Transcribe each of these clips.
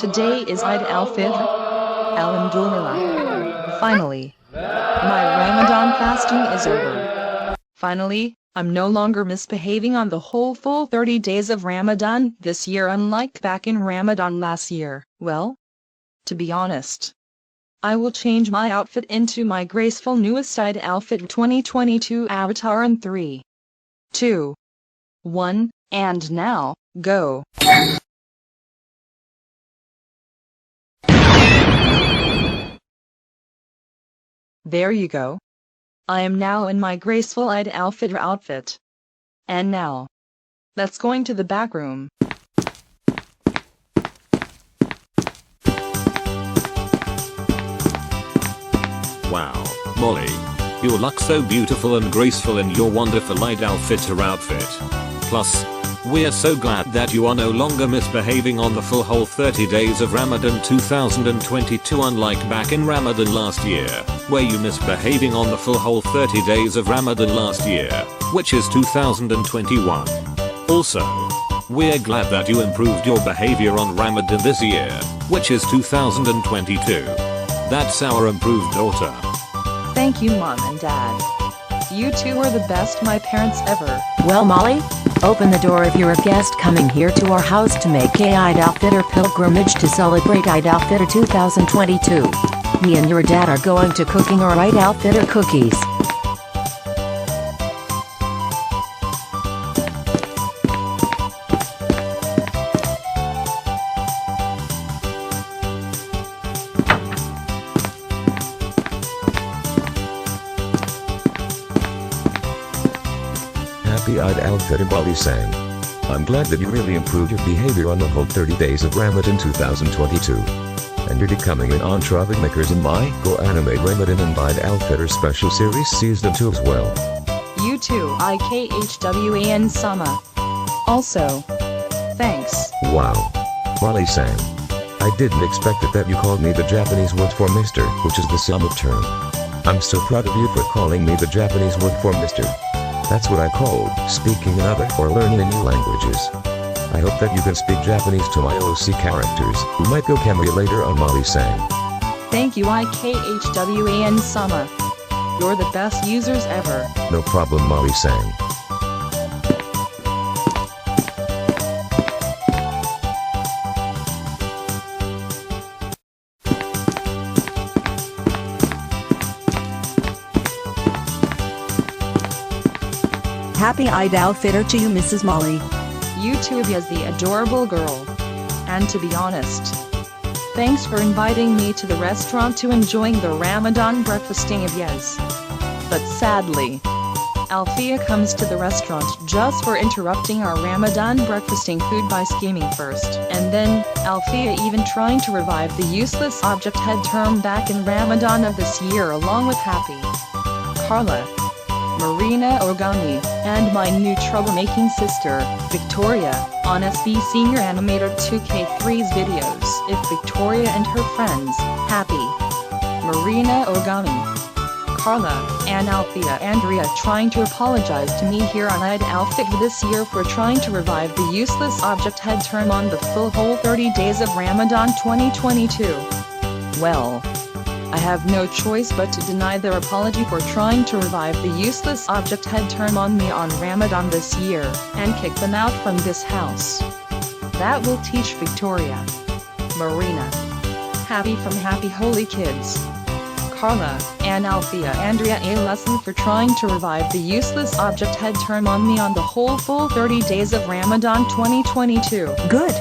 Today is Eid al-Fitr. Alhamdulillah. Finally, my Ramadan fasting is over. Finally, I'm no longer misbehaving on the whole full 30 days of Ramadan this year, unlike back in Ramadan last year. Well, to be honest, I will change my outfit into my graceful newest Eid outfit 2022 avatar in 3, 2, 1, and now, go. There you go. I am now in my graceful Eid al-Fitr outfit. And now, let's going to the back room. Wow, Molly, you look so beautiful and graceful in your wonderful Eid al-Fitr outfit. Plus, we're so glad that you are no longer misbehaving on the full whole 30 days of Ramadan 2022, unlike back in Ramadan last year, where you misbehaving on the full whole 30 days of Ramadan last year, which is 2021. Also, we're glad that you improved your behavior on Ramadan this year, which is 2022. That's our improved daughter. Thank you, Mom and Dad. You two are the best my parents ever. Well, Molly, open the door if you're a guest coming here to our house to make a Eid al-Fitr pilgrimage to celebrate Eid al-Fitr 2022. Me and your dad are going to cooking our Eid al-Fitr cookies. Happy Eid al-Fitr, Molly sang. I'm glad that you really improved your behavior on the whole 30 days of Ramadan 2022. And you're becoming an entourage makers in my Go Anime Ramadan and Eid al-Fitr special series season 2 as well. You too, IKHWAN Sama. Also, thanks. Wow. Molly sang. I didn't expect it that you called me the Japanese word for Mr., which is the sum of term. I'm so proud of you for calling me the Japanese word for Mr. That's what I called speaking another or learning new languages. I hope that you can speak Japanese to my OC characters, who might go cameo later on Molly sang. Thank you, IKHWAN Sama. You're the best users ever. No problem, Molly sang. Happy Eid al-Fitr to you, Mrs. Molly. You too, as the adorable girl. And to be honest, thanks for inviting me to the restaurant to enjoying the Ramadan breakfasting of Yes. But sadly, Alfia comes to the restaurant just for interrupting our Ramadan breakfasting food by scheming first. And then, Alfia even trying to revive the useless object head term back in Ramadan of this year along with Happy, Carla, Marina Origami, and my new troublemaking sister, Victoria, on SB Senior Animator 2K3's videos. If Victoria and her friends, Happy, Marina Origami, Carla, and Althea Andrea trying to apologize to me here on Eid al-Fitr this year for trying to revive the useless object head term on the full whole 30 days of Ramadan 2022. Well, I have no choice but to deny their apology for trying to revive the useless object head term on me on Ramadan this year, and kick them out from this house. That will teach Victoria, Marina, Happy from Happy Holy Kids, Carla, and Althea Andrea a lesson for trying to revive the useless object head term on me on the whole full 30 days of Ramadan 2022. Good.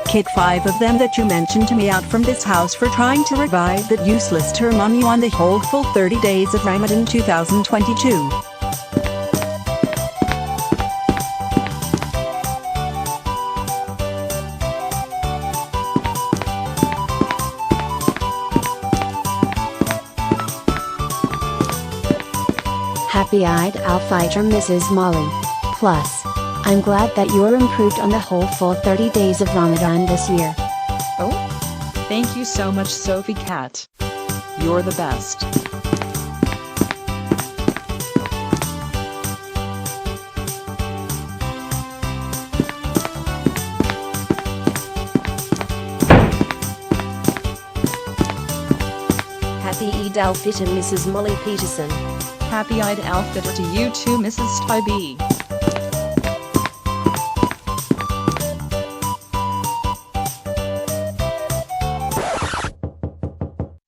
Kick 5 of them that you mentioned to me out from this house for trying to revive that useless term on you on the whole full 30 days of Ramadan 2022. Happy Eid al-Fitr, Mrs. Molly. Plus, I'm glad that you're improved on the whole full 30 days of Ramadan this year. Oh? Thank you so much, Sophie Cat. You're the best. Happy Eid al-Fitr, Mrs. Molly Peterson. Happy Eid al-Fitr to you too, Mrs. Tybee.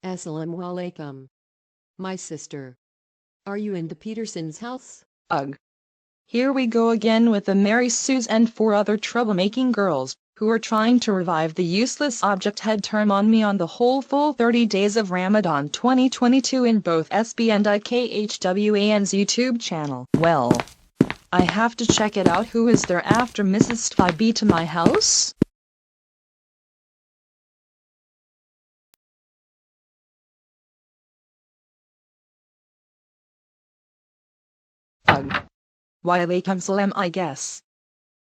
Assalamu alaikum. My sister. Are you in the Peterson's house? Ugh. Here we go again with the Mary Sues and 4 other troublemaking girls, who are trying to revive the useless object head term on me on the whole full 30 days of Ramadan 2022 in both SB and IKHWAN's YouTube channel. Well, I have to check it out. Who is there after Mrs. Tybee to my house? Ugh. Walaikum salam, I guess.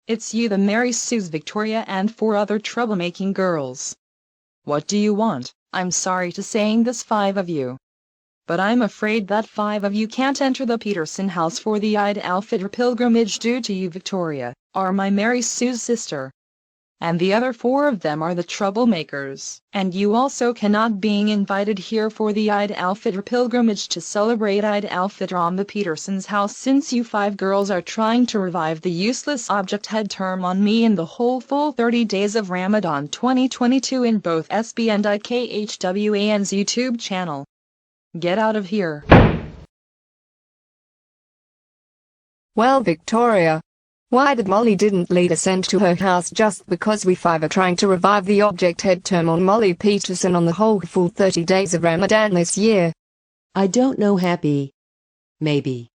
It's you, the Mary Sues, Victoria, and 4 other troublemaking girls. What do you want? I'm sorry to saying this, 5 of you. But I'm afraid that 5 of you can't enter the Peterson house for the Eid al-Fitr pilgrimage due to you, Victoria, are my Mary Sue's sister. And the other 4 of them are the troublemakers. And you also cannot being invited here for the Eid al-Fitr pilgrimage to celebrate Eid al-Fitr on the Peterson's house, since you 5 girls are trying to revive the useless object head term on me in the whole full 30 days of Ramadan 2022 in both SB and IKHWAN's YouTube channel. Get out of here. Well, Victoria, why did Molly didn't lead us into her house just because we 5 are trying to revive the object head term on Molly Peterson on the whole full 30 days of Ramadan this year? I don't know, Happy. Maybe.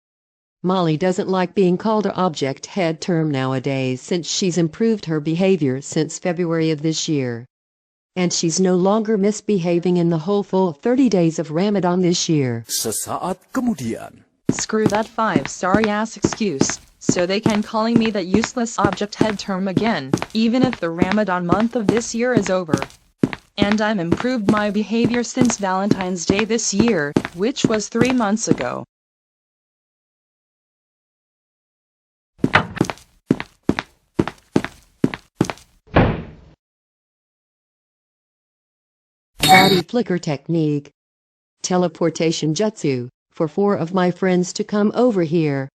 Molly doesn't like being called an object head term nowadays since she's improved her behavior since February of this year. And she's no longer misbehaving in the whole full 30 days of Ramadan this year. Sesaat kemudian. Screw that 5 sorry ass excuse. So they can calling me that useless object head term again, even if the Ramadan month of this year is over. And I'm improved my behavior since Valentine's Day this year, which was 3 months ago. Body flicker technique. Teleportation jutsu, for 4 of my friends to come over here.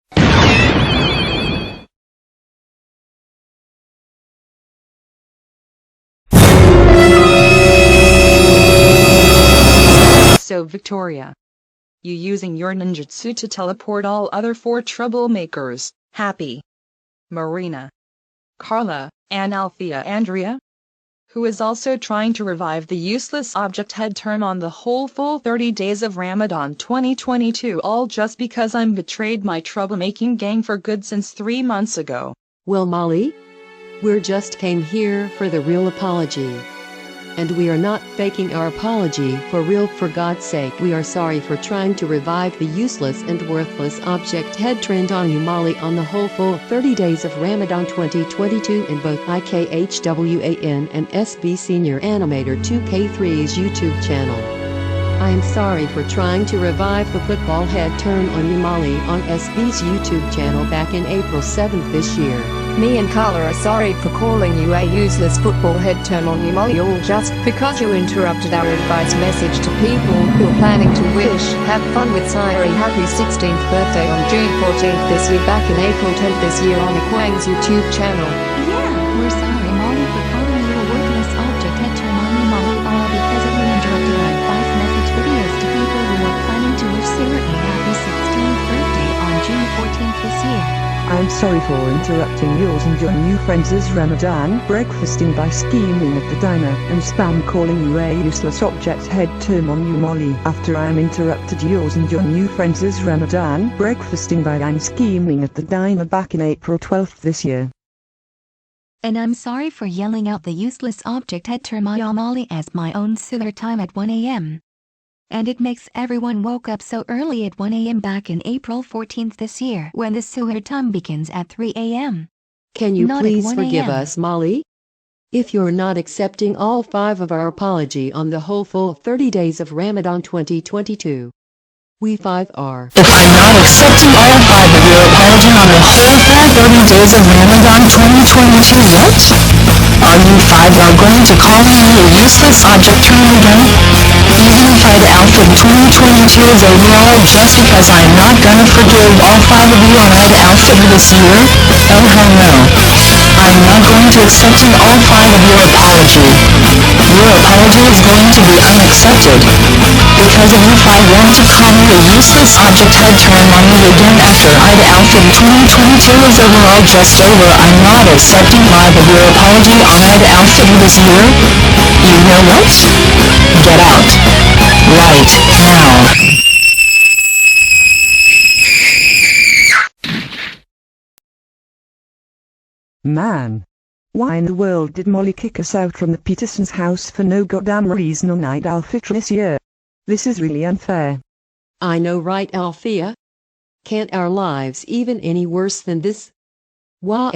So Victoria, you using your ninjutsu to teleport all other 4 troublemakers, Happy, Marina, Carla, and Althea Andrea? Who is also trying to revive the useless object head term on the whole full 30 days of Ramadan 2022, all just because I'm betrayed my troublemaking gang for good since 3 months ago. Well, Molly, we're just came here for the real apology. And we are not faking our apology for real. For God's sake, we are sorry for trying to revive the useless and worthless object head trend on you, Molly, on the whole full 30 days of Ramadan 2022 in both IKHWAN and SB Senior Animator 2K3's YouTube channel. I am sorry for trying to revive the football head turn on you, Molly, on SB's YouTube channel back in April 7th this year. Me and Carla are sorry for calling you a useless football head turn on you, Molly, all just because you interrupted our advice message to people who are planning to wish have fun with Siri happy 16th birthday on June 14th this year back in April 10th this year on Akwang's YouTube channel. Yeah, we're sorry, Molly, for calling you a worthless object head term on you, Molly, all because of you interrupted our advice message videos to people who are planning to wish Siri a happy 16th birthday on June 14th this year. I'm sorry for interrupting yours and your new friends' Ramadan breakfasting by scheming at the diner and spam calling you a useless object head term on you, Molly, after I am interrupted yours and your new friends' Ramadan breakfasting by scheming at the diner back in April 12th this year. And I'm sorry for yelling out the useless object head term on you, Molly, as my own silver time at 1 a.m. And it makes everyone woke up so early at 1 a.m. back in April 14th this year when the sewer time begins at 3 a.m. Can you Not at please 1 forgive a.m. us, Molly? If you're not accepting all 5 of our apology on the whole full 30 days of Ramadan 2022, we 5 are. If I'm not accepting all 5 of your apology on the whole full 30 days of Ramadan 2022, what? Are you 5 are going to call me a useless object term again? Even if I'd outfit 2022's overall just because I'm not gonna forgive all 5 of you on I'd outfit this year? Oh hell no. I'm not going to accepting all 5 of your apology. Your apology is going to be unaccepted. Because if I want to call you a useless object head term on me again after I'd outfit 2022 is overall just over, I'm not accepting 5 of your apology on I'd outfit this year. You know what? Get out. Right now. Man. Why in the world did Molly kick us out from the Petersons' house for no goddamn reason on Eid al-Fitr this year? This is really unfair. I know, right, Althea? Can't our lives even any worse than this? Why